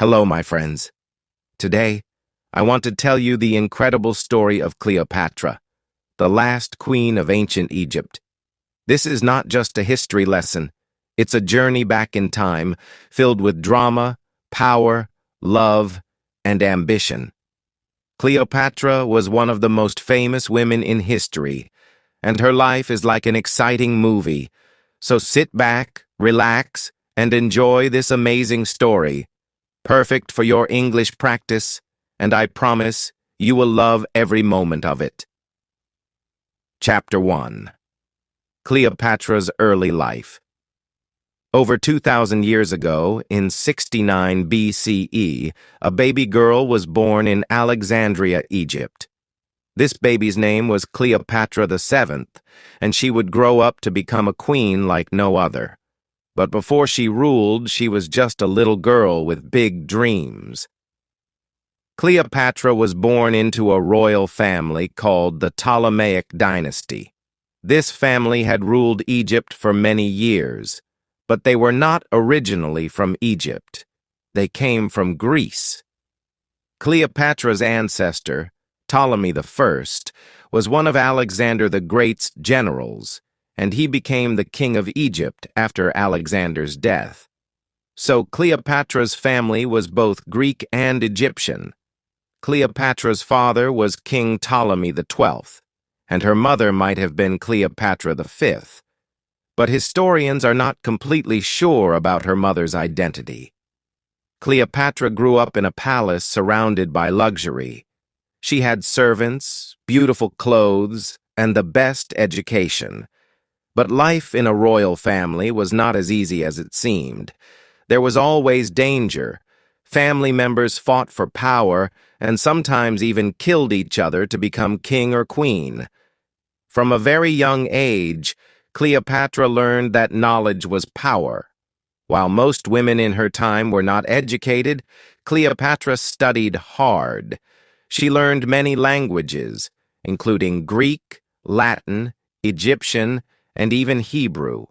Hello, my friends. Today, I want to tell you the incredible story of Cleopatra, the last queen of ancient Egypt. This is not just a history lesson. It's a journey back in time, filled with drama, power, love, and ambition. Cleopatra was one of the most famous women in history, and her life is like an exciting movie. So sit back, relax, and enjoy this amazing story. Perfect for your English practice, and I promise you will love every moment of it. Chapter 1. Cleopatra's Early Life. Over 2,000 years ago, in 69 BCE, a baby girl was born in Alexandria, Egypt. This baby's name was Cleopatra VII, and she would grow up to become a queen like no other. But before she ruled, she was just a little girl with big dreams. Cleopatra was born into a royal family called the Ptolemaic dynasty. This family had ruled Egypt for many years, but they were not originally from Egypt. They came from Greece. Cleopatra's ancestor, Ptolemy I, was one of Alexander the Great's generals, and he became the king of Egypt after Alexander's death. So Cleopatra's family was both Greek and Egyptian. Cleopatra's father was King Ptolemy XII, and her mother might have been Cleopatra V. But historians are not completely sure about her mother's identity. Cleopatra grew up in a palace surrounded by luxury. She had servants, beautiful clothes, and the best education. But life in a royal family was not as easy as it seemed. There was always danger. Family members fought for power and sometimes even killed each other to become king or queen. From a very young age, Cleopatra learned that knowledge was power. While most women in her time were not educated, Cleopatra studied hard. She learned many languages, including Greek, Latin, Egyptian, and even Hebrew.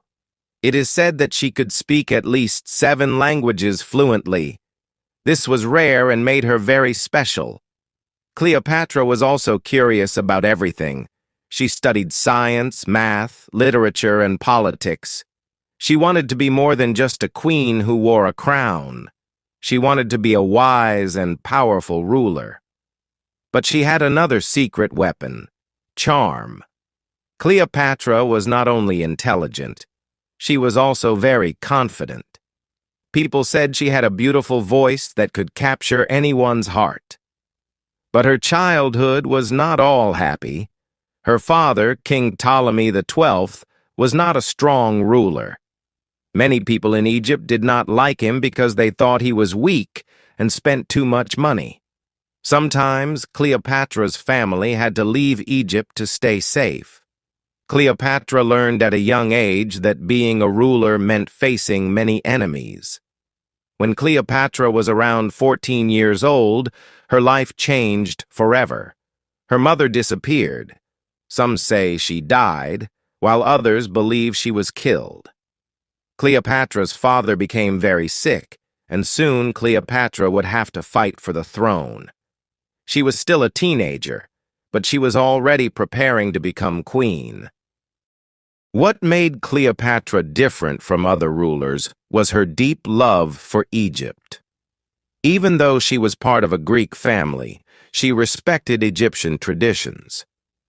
It is said that she could speak at least 7 languages fluently. This was rare and made her very special. Cleopatra was also curious about everything. She studied science, math, literature, and politics. She wanted to be more than just a queen who wore a crown. She wanted to be a wise and powerful ruler. But she had another secret weapon: charm. Cleopatra was not only intelligent, she was also very confident. People said she had a beautiful voice that could capture anyone's heart. But her childhood was not all happy. Her father, King Ptolemy XII, was not a strong ruler. Many people in Egypt did not like him because they thought he was weak and spent too much money. Sometimes Cleopatra's family had to leave Egypt to stay safe. Cleopatra learned at a young age that being a ruler meant facing many enemies. When Cleopatra was around 14 years old, her life changed forever. Her mother disappeared. Some say she died, while others believe she was killed. Cleopatra's father became very sick, and soon Cleopatra would have to fight for the throne. She was still a teenager, but she was already preparing to become queen. What made Cleopatra different from other rulers was her deep love for Egypt. Even though she was part of a Greek family, she respected Egyptian traditions.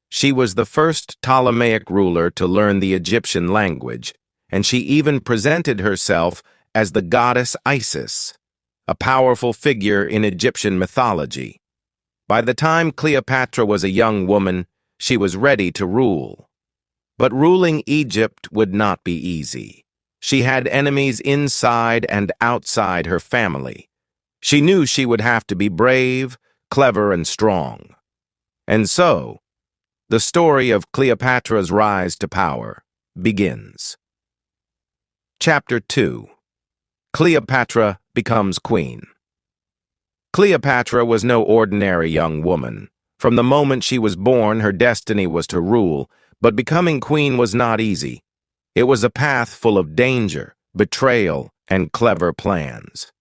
She was the first Ptolemaic ruler to learn the Egyptian language, and she even presented herself as the goddess Isis, a powerful figure in Egyptian mythology. By the time Cleopatra was a young woman, she was ready to rule. But ruling Egypt would not be easy. She had enemies inside and outside her family. She knew she would have to be brave, clever, and strong. And so, the story of Cleopatra's rise to power begins. Chapter 2. Cleopatra becomes queen. Cleopatra was no ordinary young woman. From the moment she was born, her destiny was to rule, but becoming queen was not easy. It was a path full of danger, betrayal, and clever plans.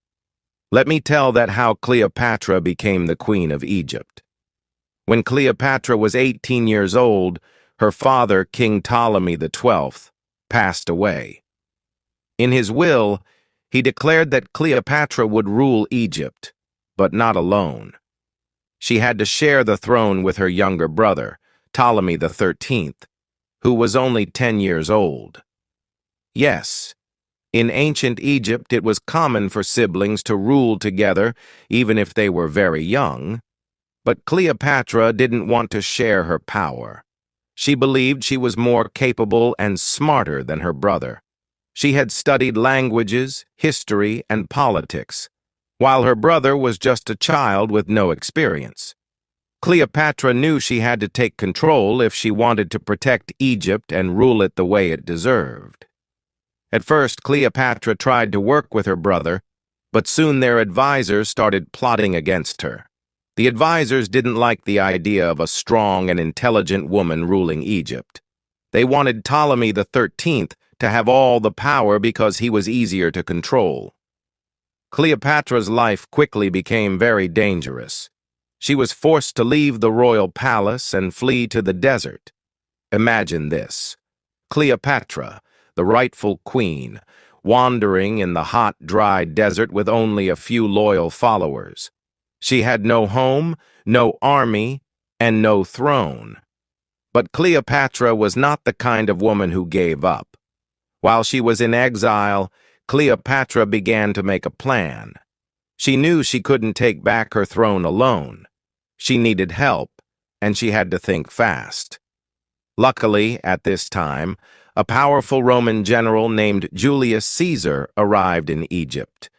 Let me tell that how Cleopatra became the queen of Egypt. When Cleopatra was 18 years old, her father, King Ptolemy XII, passed away. In his will, he declared that Cleopatra would rule Egypt, but not alone. She had to share the throne with her younger brother, Ptolemy XIII, who was only 10 years old. Yes, in ancient Egypt it was common for siblings to rule together even if they were very young, but Cleopatra didn't want to share her power. She believed she was more capable and smarter than her brother. She had studied languages, history, and politics, while her brother was just a child with no experience. Cleopatra knew she had to take control if she wanted to protect Egypt and rule it the way it deserved. At first, Cleopatra tried to work with her brother, but soon their advisors started plotting against her. The advisors didn't like the idea of a strong and intelligent woman ruling Egypt. They wanted Ptolemy XIII to have all the power because he was easier to control. Cleopatra's life quickly became very dangerous. She was forced to leave the royal palace and flee to the desert. Imagine this: Cleopatra, the rightful queen, wandering in the hot, dry desert with only a few loyal followers. She had no home, no army, and no throne. But Cleopatra was not the kind of woman who gave up. While she was in exile, Cleopatra began to make a plan. She knew she couldn't take back her throne alone. She needed help, and she had to think fast. Luckily, at this time, a powerful Roman general named Julius Caesar arrived in Egypt.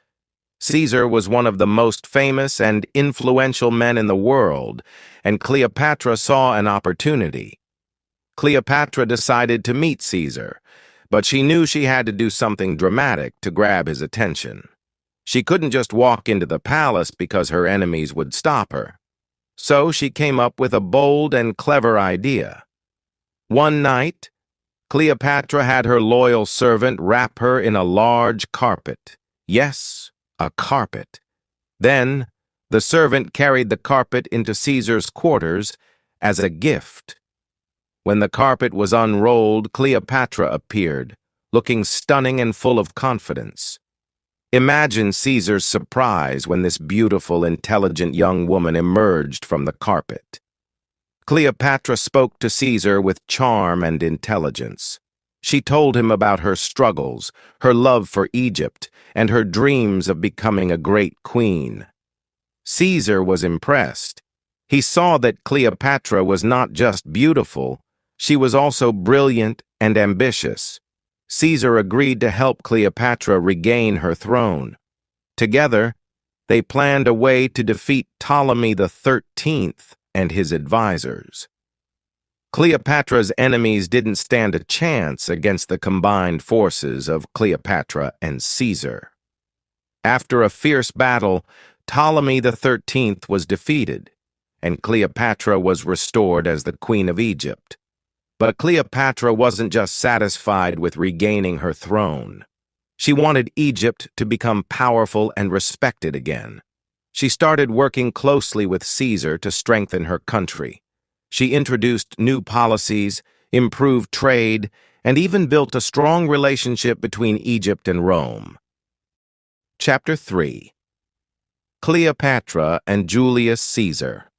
Caesar was one of the most famous and influential men in the world, and Cleopatra saw an opportunity. Cleopatra decided to meet Caesar, but she knew she had to do something dramatic to grab his attention. She couldn't just walk into the palace because her enemies would stop her. So she came up with a bold and clever idea. One night, Cleopatra had her loyal servant wrap her in a large carpet. Yes, a carpet. Then, the servant carried the carpet into Caesar's quarters as a gift. When the carpet was unrolled, Cleopatra appeared, looking stunning and full of confidence. Imagine Caesar's surprise when this beautiful, intelligent young woman emerged from the carpet. Cleopatra spoke to Caesar with charm and intelligence. She told him about her struggles, her love for Egypt, and her dreams of becoming a great queen. Caesar was impressed. He saw that Cleopatra was not just beautiful, she was also brilliant and ambitious. Caesar agreed to help Cleopatra regain her throne. Together, they planned a way to defeat Ptolemy XIII and his advisors. Cleopatra's enemies didn't stand a chance against the combined forces of Cleopatra and Caesar. After a fierce battle, Ptolemy XIII was defeated, and Cleopatra was restored as the Queen of Egypt. But Cleopatra wasn't just satisfied with regaining her throne. She wanted Egypt to become powerful and respected again. She started working closely with Caesar to strengthen her country. She introduced new policies, improved trade, and even built a strong relationship between Egypt and Rome. Chapter 3. Cleopatra and Julius Caesar.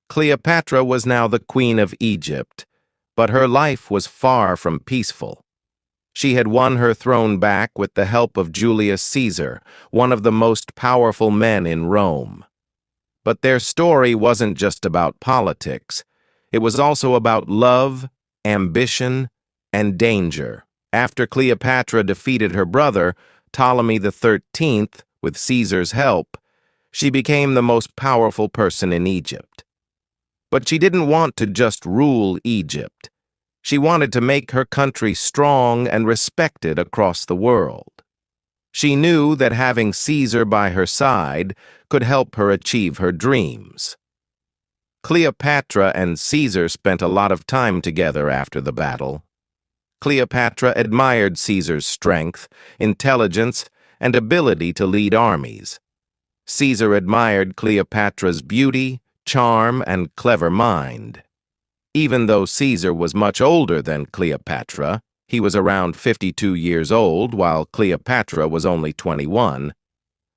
Cleopatra was now the Queen of Egypt, but her life was far from peaceful. She had won her throne back with the help of Julius Caesar, one of the most powerful men in Rome. But their story wasn't just about politics. It was also about love, ambition, and danger. After Cleopatra defeated her brother, Ptolemy XIII, with Caesar's help, she became the most powerful person in Egypt. But she didn't want to just rule Egypt. She wanted to make her country strong and respected across the world. She knew that having Caesar by her side could help her achieve her dreams. Cleopatra and Caesar spent a lot of time together after the battle. Cleopatra admired Caesar's strength, intelligence, and ability to lead armies. Caesar admired Cleopatra's beauty, charm, and clever mind. Even though Caesar was much older than Cleopatra, he was around 52 years old while Cleopatra was only 21,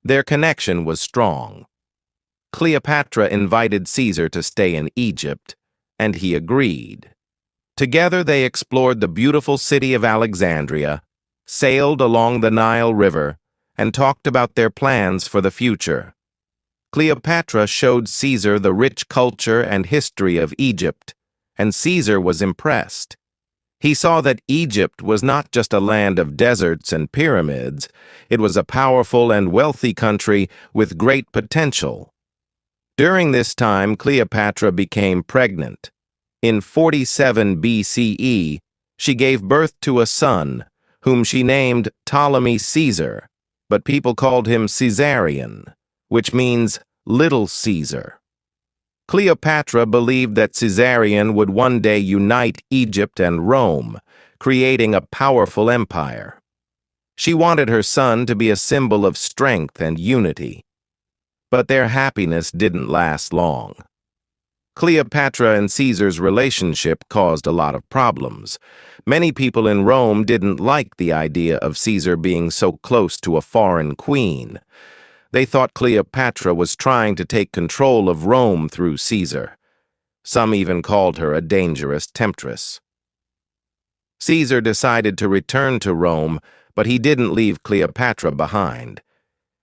their connection was strong. Cleopatra invited Caesar to stay in Egypt, and he agreed. Together they explored the beautiful city of Alexandria, sailed along the Nile River, and talked about their plans for the future. Cleopatra showed Caesar the rich culture and history of Egypt, and Caesar was impressed. He saw that Egypt was not just a land of deserts and pyramids, it was a powerful and wealthy country with great potential. During this time, Cleopatra became pregnant. In 47 BCE, she gave birth to a son, whom she named Ptolemy Caesar, but people called him Caesarion, which means Little Caesar. Cleopatra believed that Caesarion would one day unite Egypt and Rome, creating a powerful empire. She wanted her son to be a symbol of strength and unity. But their happiness didn't last long. Cleopatra and Caesar's relationship caused a lot of problems. Many people in Rome didn't like the idea of Caesar being so close to a foreign queen. They thought Cleopatra was trying to take control of Rome through Caesar. Some even called her a dangerous temptress. Caesar decided to return to Rome, but he didn't leave Cleopatra behind.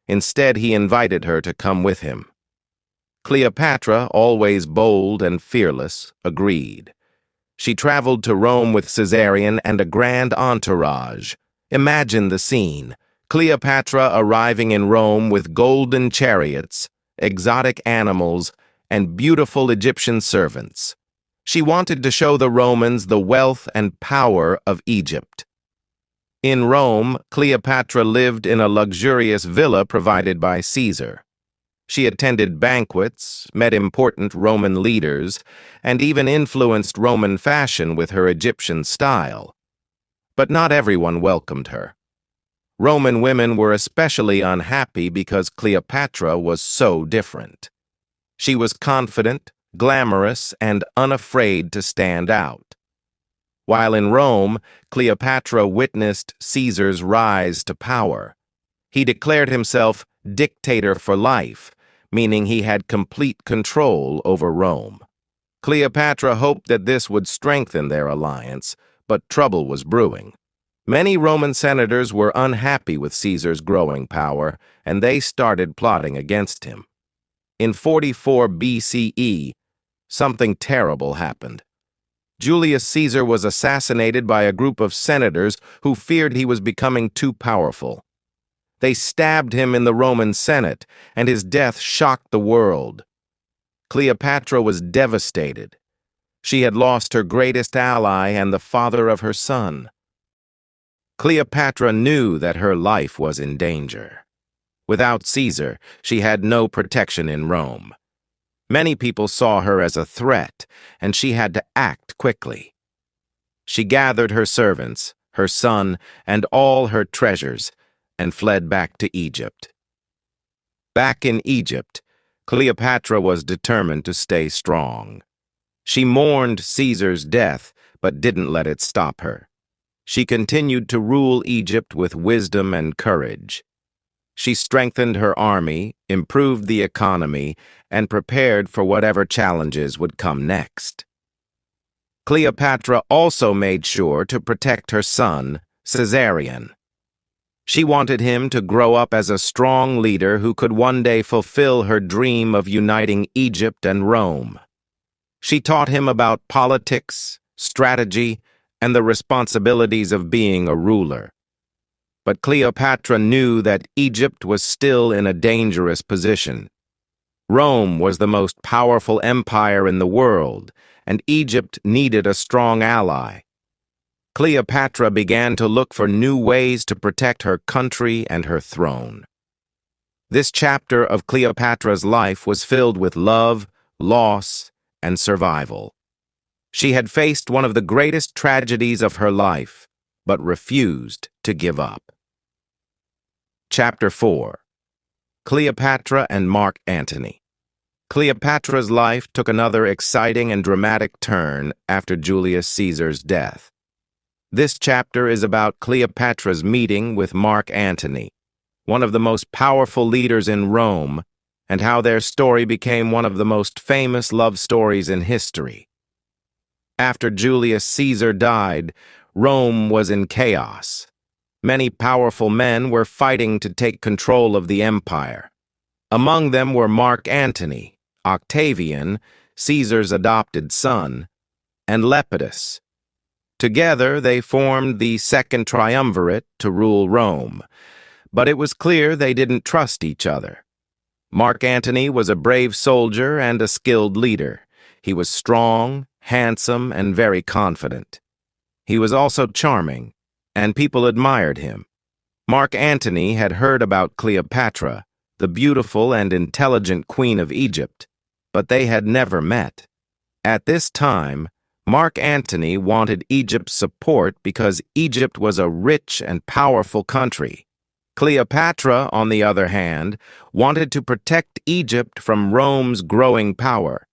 Instead, he invited her to come with him. Cleopatra, always bold and fearless, agreed. She traveled to Rome with Caesarion and a grand entourage. Imagine the scene. Cleopatra arriving in Rome with golden chariots, exotic animals, and beautiful Egyptian servants. She wanted to show the Romans the wealth and power of Egypt. In Rome, Cleopatra lived in a luxurious villa provided by Caesar. She attended banquets, met important Roman leaders, and even influenced Roman fashion with her Egyptian style. But not everyone welcomed her. Roman women were especially unhappy because Cleopatra was so different. She was confident, glamorous, and unafraid to stand out. While in Rome, Cleopatra witnessed Caesar's rise to power. He declared himself dictator for life, meaning he had complete control over Rome. Cleopatra hoped that this would strengthen their alliance, but trouble was brewing. Many Roman senators were unhappy with Caesar's growing power, and they started plotting against him. In 44 BCE, something terrible happened. Julius Caesar was assassinated by a group of senators who feared he was becoming too powerful. They stabbed him in the Roman Senate, and his death shocked the world. Cleopatra was devastated. She had lost her greatest ally and the father of her son. Cleopatra knew that her life was in danger. Without Caesar, she had no protection in Rome. Many people saw her as a threat, and she had to act quickly. She gathered her servants, her son, and all her treasures, and fled back to Egypt. Back in Egypt, Cleopatra was determined to stay strong. She mourned Caesar's death, but didn't let it stop her. She continued to rule Egypt with wisdom and courage. She strengthened her army, improved the economy, and prepared for whatever challenges would come next. Cleopatra also made sure to protect her son, Caesarion. She wanted him to grow up as a strong leader who could one day fulfill her dream of uniting Egypt and Rome. She taught him about politics, strategy, and the responsibilities of being a ruler. But Cleopatra knew that Egypt was still in a dangerous position. Rome was the most powerful empire in the world, and Egypt needed a strong ally. Cleopatra began to look for new ways to protect her country and her throne. This chapter of Cleopatra's life was filled with love, loss, and survival. She had faced one of the greatest tragedies of her life, but refused to give up. Chapter 4. Cleopatra and Mark Antony. Cleopatra's life took another exciting and dramatic turn after Julius Caesar's death. This chapter is about Cleopatra's meeting with Mark Antony, one of the most powerful leaders in Rome, and how their story became one of the most famous love stories in history. After Julius Caesar died, Rome was in chaos. Many powerful men were fighting to take control of the empire. Among them were Mark Antony, Octavian, Caesar's adopted son, and Lepidus. Together they formed the Second Triumvirate to rule Rome, but it was clear they didn't trust each other. Mark Antony was a brave soldier and a skilled leader. He was strong, handsome, and very confident. He was also charming, and people admired him. Mark Antony had heard about Cleopatra, the beautiful and intelligent queen of Egypt, but they had never met. At this time, Mark Antony wanted Egypt's support because Egypt was a rich and powerful country. Cleopatra, on the other hand, wanted to protect Egypt from Rome's growing power.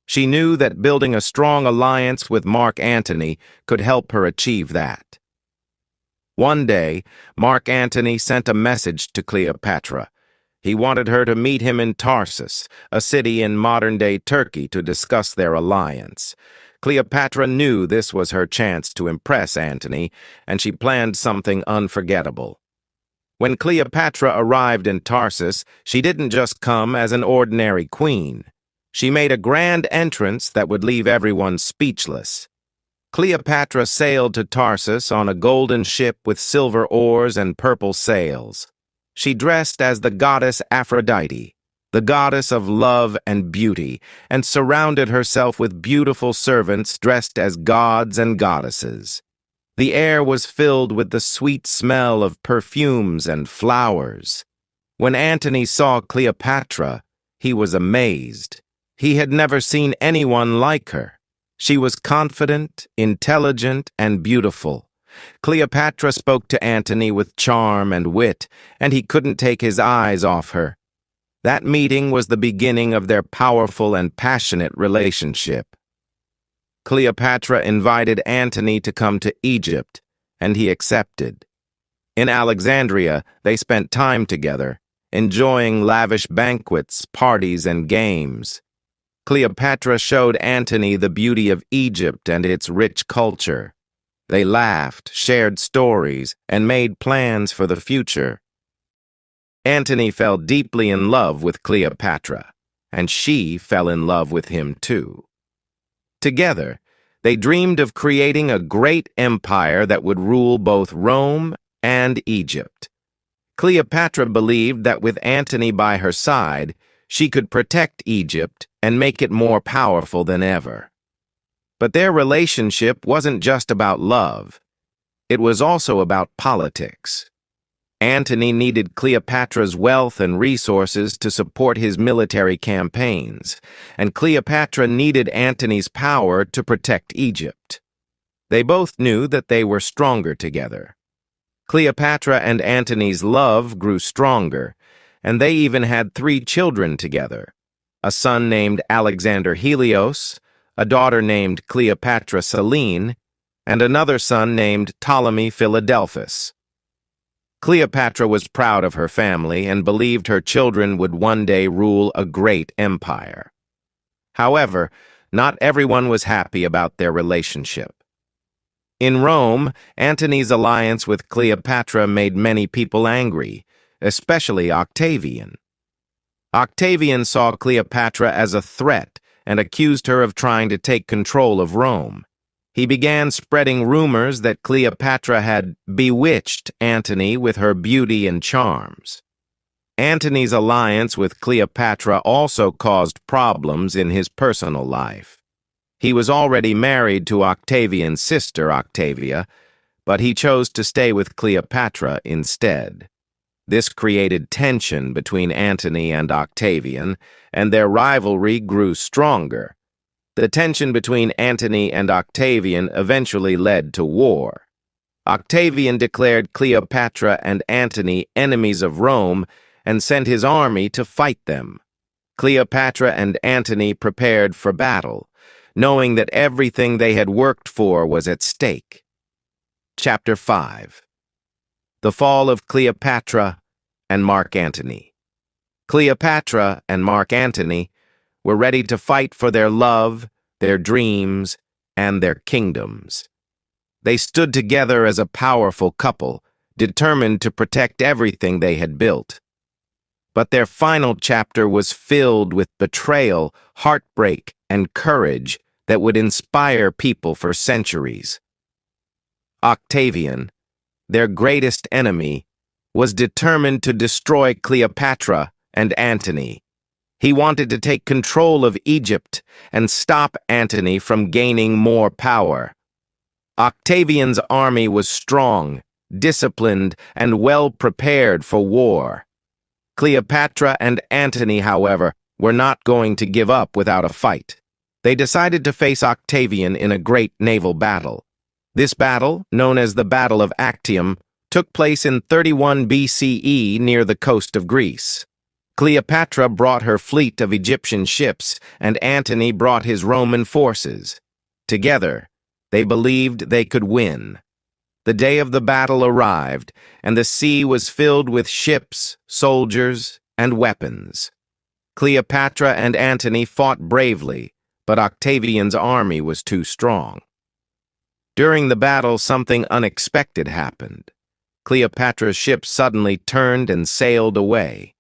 She knew that building a strong alliance with Mark Antony could help her achieve that. One day, Mark Antony sent a message to Cleopatra. He wanted her to meet him in Tarsus, a city in modern-day Turkey, to discuss their alliance. Cleopatra knew this was her chance to impress Antony, and she planned something unforgettable. When Cleopatra arrived in Tarsus, she didn't just come as an ordinary queen. She made a grand entrance that would leave everyone speechless. Cleopatra sailed to Tarsus on a golden ship with silver oars and purple sails. She dressed as the goddess Aphrodite, the goddess of love and beauty, and surrounded herself with beautiful servants dressed as gods and goddesses. The air was filled with the sweet smell of perfumes and flowers. When Antony saw Cleopatra, he was amazed. He had never seen anyone like her. She was confident, intelligent, and beautiful. Cleopatra spoke to Antony with charm and wit, and he couldn't take his eyes off her. That meeting was the beginning of their powerful and passionate relationship. Cleopatra invited Antony to come to Egypt, and he accepted. In Alexandria, they spent time together, enjoying lavish banquets, parties, and games. Cleopatra showed Antony the beauty of Egypt and its rich culture. They laughed, shared stories, and made plans for the future. Antony fell deeply in love with Cleopatra, and she fell in love with him too. Together, they dreamed of creating a great empire that would rule both Rome and Egypt. Cleopatra believed that with Antony by her side, she could protect Egypt and make it more powerful than ever. But their relationship wasn't just about love. It was also about politics. Antony needed Cleopatra's wealth and resources to support his military campaigns, and Cleopatra needed Antony's power to protect Egypt. They both knew that they were stronger together. Cleopatra and Antony's love grew stronger, and they even had 3 children together: a son named Alexander Helios, a daughter named Cleopatra Selene, and another son named Ptolemy Philadelphus. Cleopatra was proud of her family and believed her children would one day rule a great empire. However, not everyone was happy about their relationship. In Rome, Antony's alliance with Cleopatra made many people angry, especially Octavian. Octavian saw Cleopatra as a threat and accused her of trying to take control of Rome. He began spreading rumors that Cleopatra had bewitched Antony with her beauty and charms. Antony's alliance with Cleopatra also caused problems in his personal life. He was already married to Octavian's sister, Octavia, but he chose to stay with Cleopatra instead. This created tension between Antony and Octavian, and their rivalry grew stronger. The tension between Antony and Octavian eventually led to war. Octavian declared Cleopatra and Antony enemies of Rome and sent his army to fight them. Cleopatra and Antony prepared for battle, knowing that everything they had worked for was at stake. Chapter 5. The Fall of Cleopatra and Mark Antony. Cleopatra and Mark Antony were ready to fight for their love, their dreams, and their kingdoms. They stood together as a powerful couple, determined to protect everything they had built. But their final chapter was filled with betrayal, heartbreak, and courage that would inspire people for centuries. Octavian, their greatest enemy, was determined to destroy Cleopatra and Antony. He wanted to take control of Egypt and stop Antony from gaining more power. Octavian's army was strong, disciplined, and well prepared for war. Cleopatra and Antony, however, were not going to give up without a fight. They decided to face Octavian in a great naval battle. This battle, known as the Battle of Actium, took place in 31 BCE near the coast of Greece. Cleopatra brought her fleet of Egyptian ships, and Antony brought his Roman forces. Together, they believed they could win. The day of the battle arrived, and the sea was filled with ships, soldiers, and weapons. Cleopatra and Antony fought bravely, but Octavian's army was too strong. During the battle, something unexpected happened. Cleopatra's ship suddenly turned and sailed away.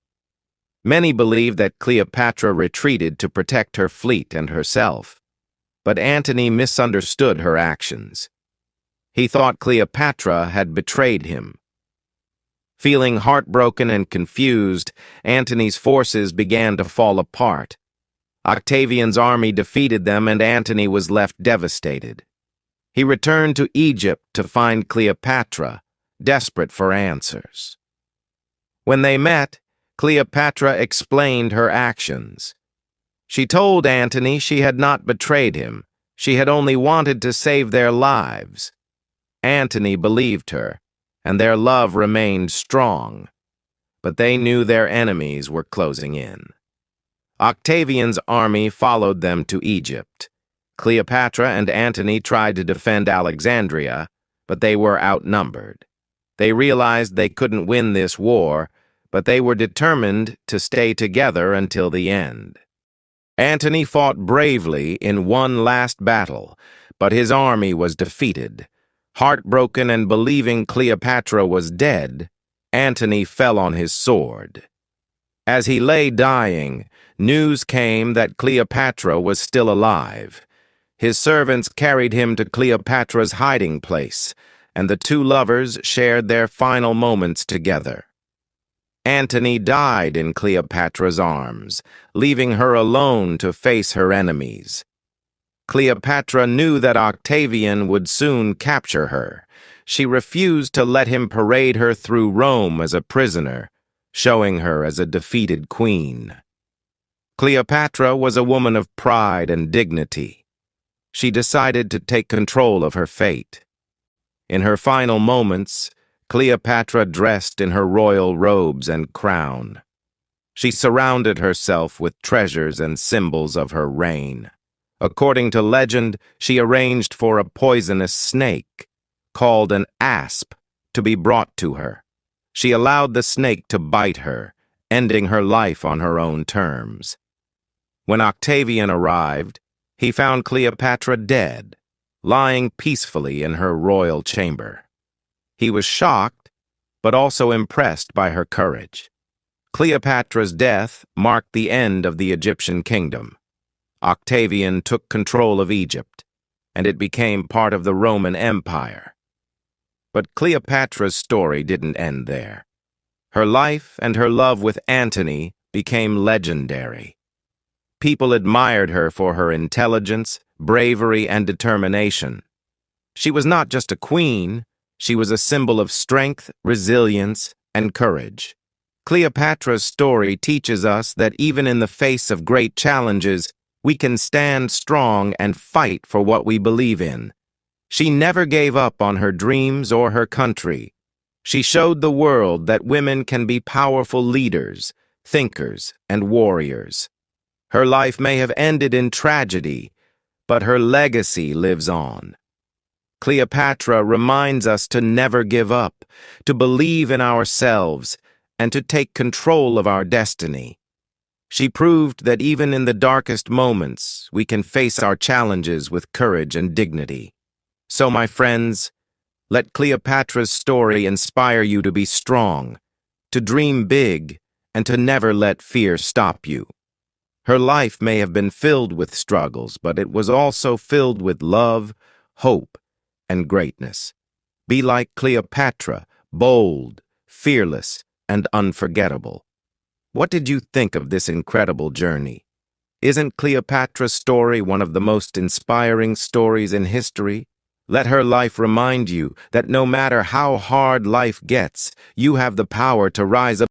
Many believe that Cleopatra retreated to protect her fleet and herself, but Antony misunderstood her actions. He thought Cleopatra had betrayed him. Feeling heartbroken and confused, Antony's forces began to fall apart. Octavian's army defeated them, and Antony was left devastated. He returned to Egypt to find Cleopatra, desperate for answers. When they met, Cleopatra explained her actions. She told Antony she had not betrayed him. She had only wanted to save their lives. Antony believed her, and their love remained strong. But they knew their enemies were closing in. Octavian's army followed them to Egypt. Cleopatra and Antony tried to defend Alexandria, but they were outnumbered. They realized they couldn't win this war, but they were determined to stay together until the end. Antony fought bravely in one last battle, but his army was defeated. Heartbroken and believing Cleopatra was dead, Antony fell on his sword. As he lay dying, news came that Cleopatra was still alive. His servants carried him to Cleopatra's hiding place, and the two lovers shared their final moments together. Antony died in Cleopatra's arms, leaving her alone to face her enemies. Cleopatra knew that Octavian would soon capture her. She refused to let him parade her through Rome as a prisoner, showing her as a defeated queen. Cleopatra was a woman of pride and dignity. She decided to take control of her fate. In her final moments, Cleopatra dressed in her royal robes and crown. She surrounded herself with treasures and symbols of her reign. According to legend, she arranged for a poisonous snake, called an asp, to be brought to her. She allowed the snake to bite her, ending her life on her own terms. When Octavian arrived, he found Cleopatra dead, lying peacefully in her royal chamber. He was shocked, but also impressed by her courage. Cleopatra's death marked the end of the Egyptian kingdom. Octavian took control of Egypt, and it became part of the Roman Empire. But Cleopatra's story didn't end there. Her life and her love with Antony became legendary. People admired her for her intelligence, bravery, and determination. She was not just a queen, she was a symbol of strength, resilience, and courage. Cleopatra's story teaches us that even in the face of great challenges, we can stand strong and fight for what we believe in. She never gave up on her dreams or her country. She showed the world that women can be powerful leaders, thinkers, and warriors. Her life may have ended in tragedy, but her legacy lives on. Cleopatra reminds us to never give up, to believe in ourselves, and to take control of our destiny. She proved that even in the darkest moments, we can face our challenges with courage and dignity. So, my friends, let Cleopatra's story inspire you to be strong, to dream big, and to never let fear stop you. Her life may have been filled with struggles, but it was also filled with love, hope, and greatness. Be like Cleopatra, bold, fearless, and unforgettable. What did you think of this incredible journey? Isn't Cleopatra's story one of the most inspiring stories in history? Let her life remind you that no matter how hard life gets, you have the power to rise above